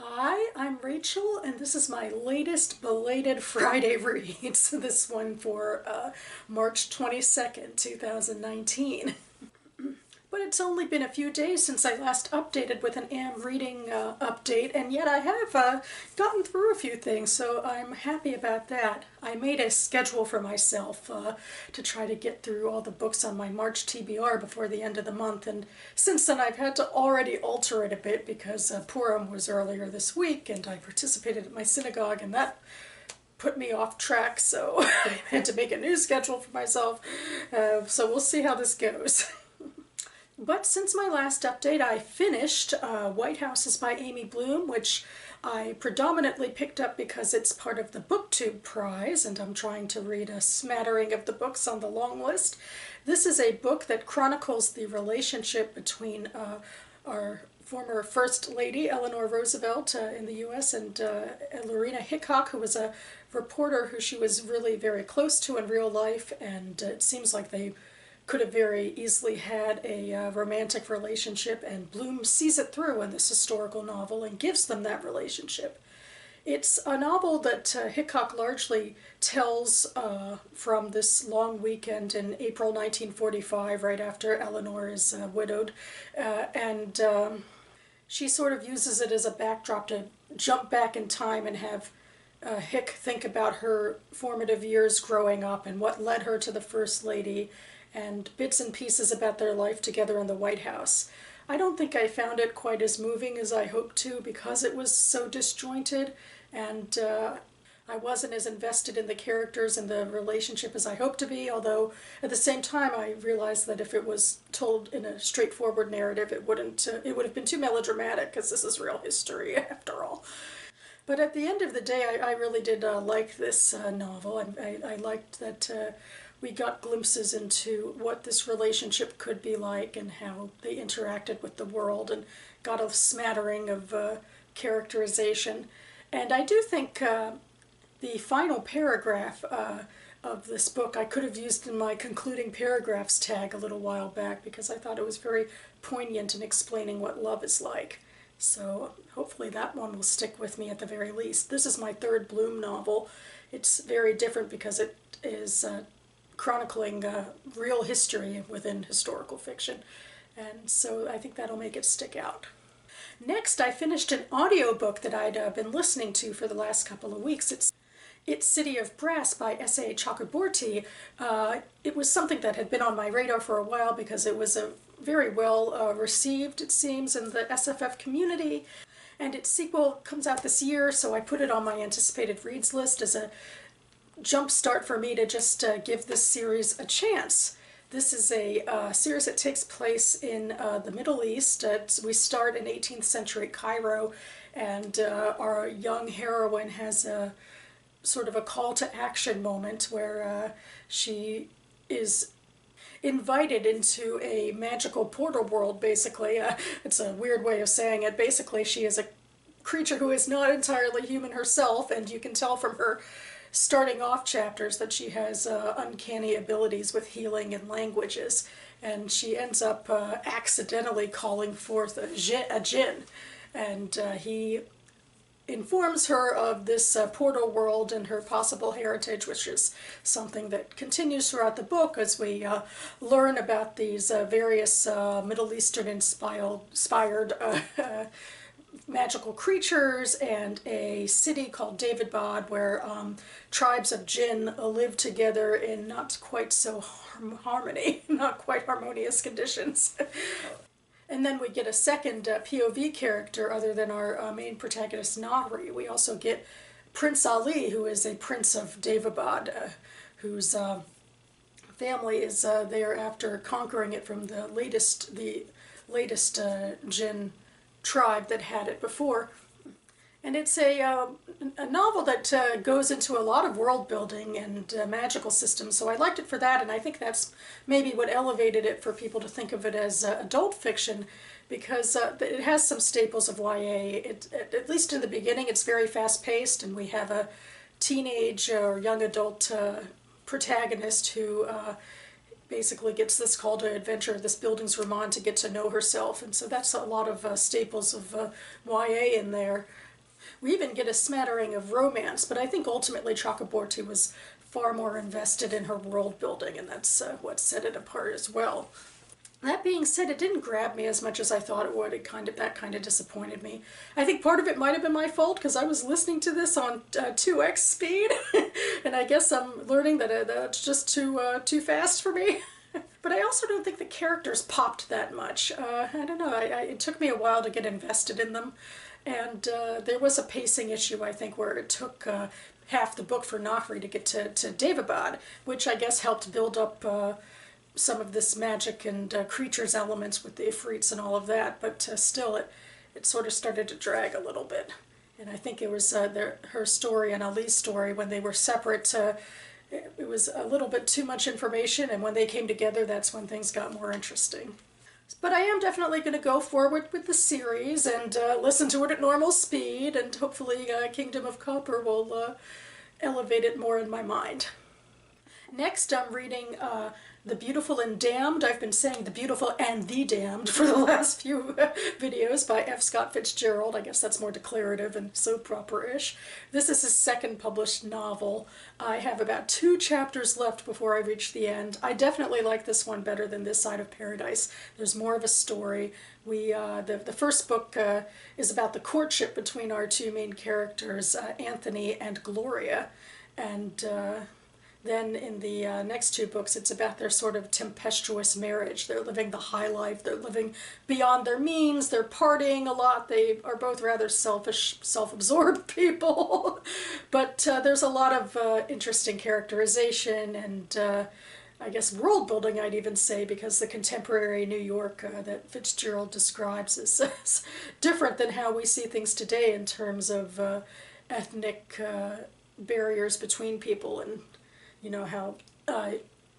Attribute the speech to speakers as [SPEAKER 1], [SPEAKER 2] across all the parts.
[SPEAKER 1] Hi, I'm Rachel, and this is my latest belated Friday read. So this one for March 22nd, 2019. But it's only been a few days since I last updated with an AM reading update, and yet I have gotten through a few things, so I'm happy about that. I made a schedule for myself to try to get through all the books on my March TBR before the end of the month, and since then I've had to already alter it a bit because Purim was earlier this week, and I participated at my synagogue, and that put me off track, so I had to make a new schedule for myself. So we'll see how this goes. But since my last update, I finished Whitehouses by Amy Bloom, which I predominantly picked up because it's part of the BookTube Prize, and I'm trying to read a smattering of the books on the long list. This is a book that chronicles the relationship between our former First Lady, Eleanor Roosevelt, in the U.S., and Lorena Hickok, who was a reporter who she was really very close to in real life, and it seems like they could have very easily had a romantic relationship, and Bloom sees it through in this historical novel and gives them that relationship. It's a novel that Hickok largely tells from this long weekend in April 1945, right after Eleanor is widowed, and she sort of uses it as a backdrop to jump back in time and have Hick think about her formative years growing up and what led her to the First Lady, and bits and pieces about their life together in the White House. I don't think I found it quite as moving as I hoped to because it was so disjointed, and I wasn't as invested in the characters and the relationship as I hoped to be, although at the same time I realized that if it was told in a straightforward narrative it would have been too melodramatic, because this is real history after all. But at the end of the day, I really did like this novel. I liked that we got glimpses into what this relationship could be like and how they interacted with the world, and got a smattering of characterization. And I do think the final paragraph of this book I could have used in my concluding paragraphs tag a little while back, because I thought it was very poignant in explaining what love is like. So hopefully that one will stick with me at the very least. This is my third Bloom novel. It's very different because it is chronicling real history within historical fiction, and so I think that'll make it stick out. Next, I finished an audiobook that I'd been listening to for the last couple of weeks. It's City of Brass by S.A. Chakraborty. It was something that had been on my radar for a while because it was a very well received, it seems, in the SFF community, and its sequel comes out this year, so I put it on my anticipated reads list as a jump start for me to just give this series a chance. This is a series that takes place in the Middle East. We start in 18th century Cairo, and our young heroine has a sort of a call to action moment where she is invited into a magical portal world, basically. It's a weird way of saying it. Basically, she is a creature who is not entirely human herself, and you can tell from her starting off chapters that she has uncanny abilities with healing and languages, and she ends up accidentally calling forth a jinn, and he informs her of this portal world and her possible heritage, which is something that continues throughout the book as we learn about these various Middle Eastern inspired magical creatures, and a city called Davidbad where tribes of jinn live together in not quite so not quite harmonious conditions. And then we get a second POV character other than our main protagonist Nahri. We also get Prince Ali, who is a prince of Davidbad, whose family is there after conquering it from the latest jinn tribe that had it before. And it's a novel that goes into a lot of world building and magical systems, so I liked it for that, and I think that's maybe what elevated it for people to think of it as adult fiction, because it has some staples of YA. At least in the beginning, it's very fast-paced, and we have a teenage or young adult protagonist who basically gets this call to adventure, this Bildungsroman, to get to know herself, and so that's a lot of staples of YA in there. We even get a smattering of romance, but I think ultimately Chakraborty was far more invested in her world building, and that's what set it apart as well. That being said, it didn't grab me as much as I thought it would. That kind of disappointed me. I think part of it might have been my fault because I was listening to this on 2x speed, and I guess I'm learning that that's just too fast for me. But I also don't think the characters popped that much. I don't know. It took me a while to get invested in them, and there was a pacing issue, I think, where it took half the book for Nahri to get to Daevabad, which I guess helped build up some of this magic and creatures elements with the Ifrits and all of that, but still it sort of started to drag a little bit. And I think it was her story and Ali's story when they were separate, it was a little bit too much information, and when they came together, that's when things got more interesting. But I am definitely going to go forward with the series and listen to it at normal speed, and hopefully Kingdom of Copper will elevate it more in my mind. Next, I'm reading The Beautiful and Damned. I've been saying The Beautiful and the Damned for the last few videos by F. Scott Fitzgerald. I guess that's more declarative and so proper-ish. This is his second published novel. I have about 2 chapters left before I reach the end. I definitely like this one better than This Side of Paradise. There's more of a story. The first book is about the courtship between our 2 main characters, Anthony and Gloria, and then in the next 2 books, it's about their sort of tempestuous marriage. They're living the high life. They're living beyond their means. They're partying a lot. They are both rather selfish, self-absorbed people. But there's a lot of interesting characterization and I guess world building, I'd even say, because the contemporary New York that Fitzgerald describes is different than how we see things today in terms of ethnic barriers between people, and you know how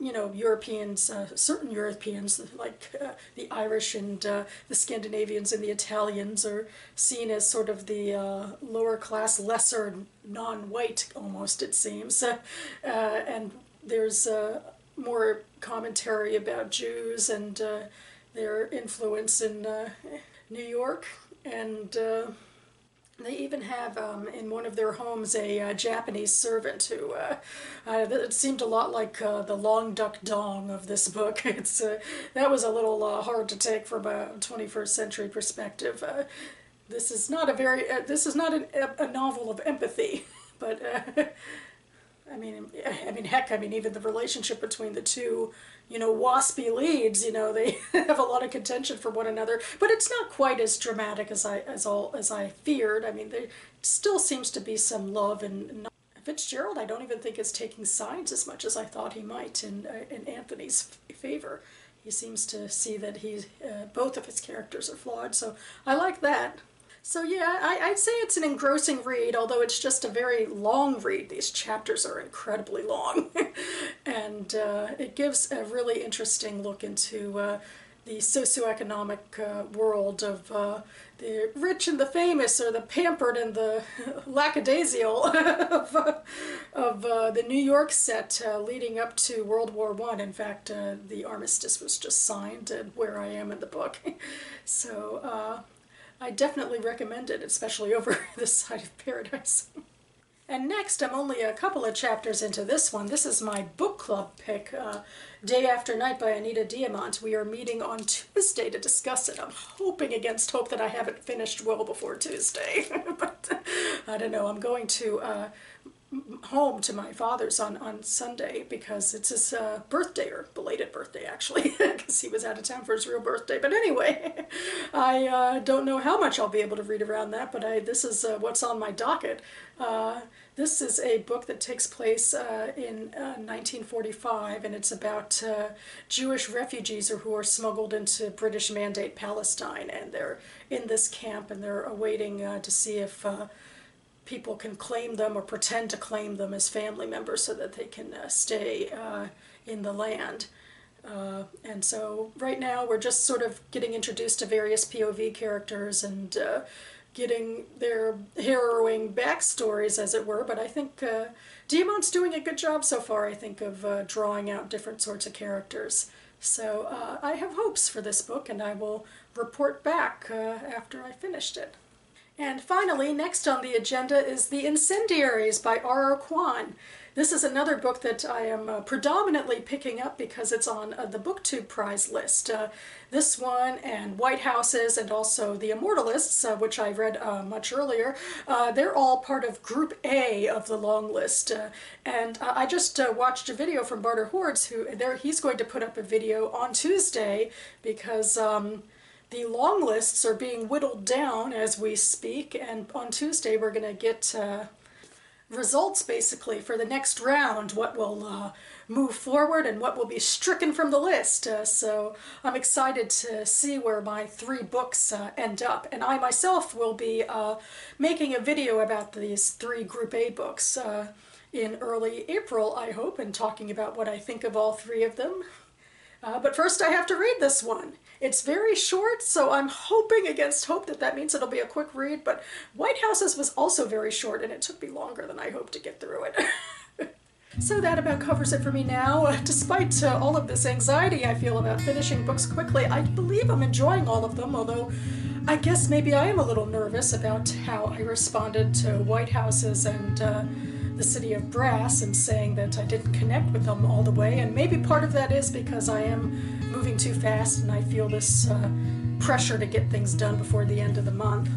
[SPEAKER 1] Europeans, certain Europeans like the Irish and the Scandinavians and the Italians are seen as sort of the lower class, lesser non-white almost, it seems, and there's more commentary about Jews and their influence in New York, and they even have in one of their homes a Japanese servant who it seemed a lot like the Long Duck Dong of this book. That was a little hard to take from a 21st century perspective. This is not a novel of empathy, but I mean, heck, even the relationship between the 2, waspy leads, they have a lot of contention for one another, but it's not quite as dramatic as I feared. There still seems to be some love, and Fitzgerald, I don't even think is taking sides as much as I thought he might in Anthony's favor. He seems to see that both of his characters are flawed, so I like that. So yeah, I'd say it's an engrossing read, although it's just a very long read. These chapters are incredibly long. And it gives a really interesting look into the socioeconomic world of the rich and the famous, or the pampered and the lackadaisical of the New York set leading up to World War I. In fact, the armistice was just signed where I am in the book. So I definitely recommend it, especially over This Side of Paradise. And next, I'm only a couple of chapters into this one. This is my book club pick, Day After Night by Anita Diamant. We are meeting on Tuesday to discuss it. I'm hoping against hope that I have it finished well before Tuesday. But I don't know, I'm going to home to my father's on Sunday because it's his birthday, or belated birthday actually, because he was out of town for his real birthday. But anyway, I don't know how much I'll be able to read around that, but this is what's on my docket. This is a book that takes place in 1945, and it's about Jewish refugees who are smuggled into British Mandate Palestine, and they're in this camp and they're awaiting to see if people can claim them or pretend to claim them as family members so that they can stay in the land. And so right now we're just sort of getting introduced to various POV characters and getting their harrowing backstories, as it were, but I think Diamant's doing a good job so far, I think, of drawing out different sorts of characters. So I have hopes for this book, and I will report back after I finished it. And finally, next on the agenda is The Incendiaries by R.R. Kwon. This is another book that I am predominantly picking up because it's on the BookTube prize list. This one and Whitehouses and also The Immortalists, which I read much earlier, they're all part of Group A of the long list. And I just watched a video from Barter Hordes, he's going to put up a video on Tuesday because the long lists are being whittled down as we speak, and on Tuesday we're going to get results basically for the next round, what will move forward and what will be stricken from the list. So I'm excited to see where my 3 books end up, and I myself will be making a video about these 3 Group A books in early April, I hope, and talking about what I think of all 3 of them. But first I have to read this one. It's very short, so I'm hoping against hope that means it'll be a quick read, but Whitehouses was also very short, and it took me longer than I hoped to get through it. So that about covers it for me now. Despite all of this anxiety I feel about finishing books quickly, I believe I'm enjoying all of them, although I guess maybe I am a little nervous about how I responded to Whitehouses and The City of Brass, and saying that I didn't connect with them all the way, and maybe part of that is because I am moving too fast and I feel this pressure to get things done before the end of the month.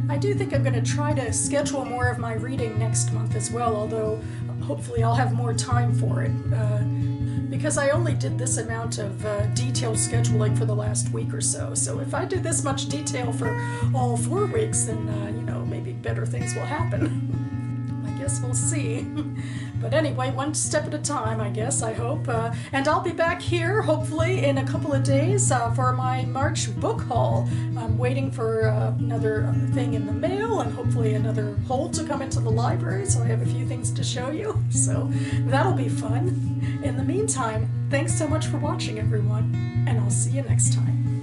[SPEAKER 1] I do think I'm going to try to schedule more of my reading next month as well, although hopefully I'll have more time for it, because I only did this amount of detailed scheduling for the last week or so. So if I do this much detail for all 4 weeks, then, you know, maybe better things will happen. I guess we'll see. But anyway, one step at a time, I guess, I hope. And I'll be back here, hopefully, in a couple of days for my March book haul. I'm waiting for another thing in the mail and hopefully another haul to come into the library, so I have a few things to show you. So that'll be fun. In the meantime, thanks so much for watching, everyone, and I'll see you next time.